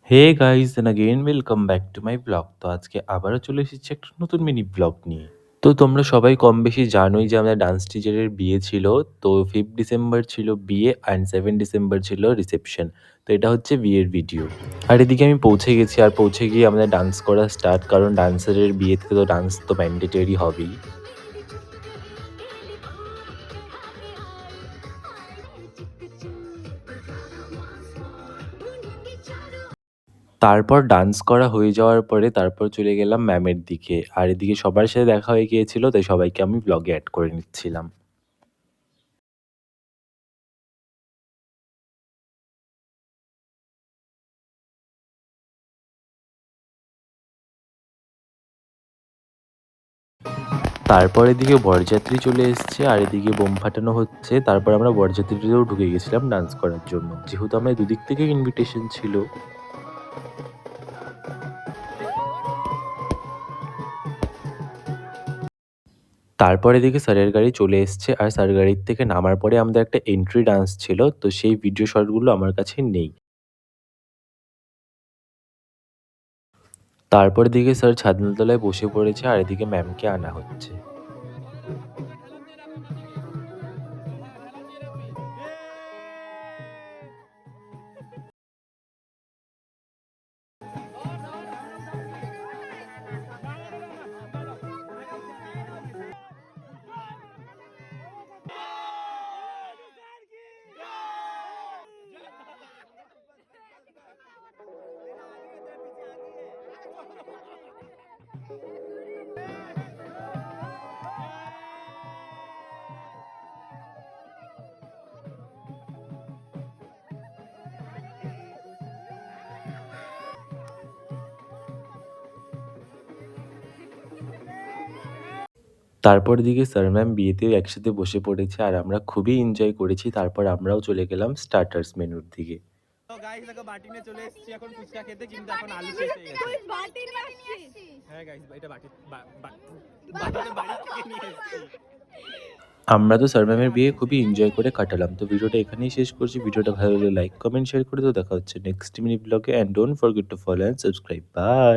Hey guys and again welcome back to my blog. তো আজকে আবারও চলে এসেছি একটা নতুন মিনি ব্লগ নিয়ে। তো তোমরা সবাই কম বেশি জানোই যে আমাদের ডান্স টিচারের বিয়ে ছিল। তো 5 ডিসেম্বর ছিল বিয়ে অ্যান্ড 7 ডিসেম্বর ছিল রিসেপশন। তো এটা হচ্ছে বিয়ের ভিডিও। আর এদিকে আমি পৌঁছে গেছি, আর পৌঁছে গিয়ে আমাদের ডান্স করা স্টার্ট, কারণ ডান্সারের বিয়েতে তো ডান্স তো ম্যান্ডেটরি হবেই। তারপর ডান্স করা হয়ে যাওয়ার পরে তারপর চলে গেলাম ম্যামের দিকে। আর এদিকে সবার সাথে দেখা হয়ে গিয়েছিল, তাই সবাইকে আমি ব্লগে অ্যাড করে নিচ্ছিলাম। তারপর এদিকে বরযাত্রী চলে এসছে, আর এদিকে বোম ফাটানো হচ্ছে। তারপর আমরা বরযাত্রীতেও ঢুকে গেছিলাম ডান্স করার জন্য, যেহেতু আমরা দুদিক থেকে ইনভিটেশন ছিল। তারপর এদিকে স্যারের গাড়ি চলে এসছে, আর স্যার গাড়ির থেকে নামার পরে আমাদের একটা এন্ট্রি ডান্স ছিল, তো সেই ভিডিও শটগুলো আমার কাছে নেই। তারপর এদিকে স্যার ছাদনাতলায় বসে পড়েছে, আর এদিকে ম্যামকে আনা হচ্ছে। তারপর এদিকে স্যার ম্যাম বিয়েতেও একসাথে বসে পড়েছে, আর আমরা খুবই এনজয় করেছি। তারপর আমরাও চলে গেলাম স্টার্টার্স মেনুর দিকে। তো গাইস দেখো বাটি নিয়ে চলে এসেছি এখন ফুচকা খেতে, কিন্তু এখন আলু শেষ হয়ে গেছে। তুই বাটি নিয়ে আসছিস? হ্যাঁ গাইস, এটা বাটিতে বাড়ি থেকে নিয়ে এসেছি। আমরা তো স্যার ম্যামের বিয়ে খুবই এনজয় করে কাটালাম। তো ভিডিওটা এখানেই শেষ করছি। ভিডিওটা ভালো লাগলে লাইক কমেন্ট শেয়ার করে, তো দেখা হচ্ছে নেক্সট মিনি ব্লগে, and don't forget to follow and subscribe. By.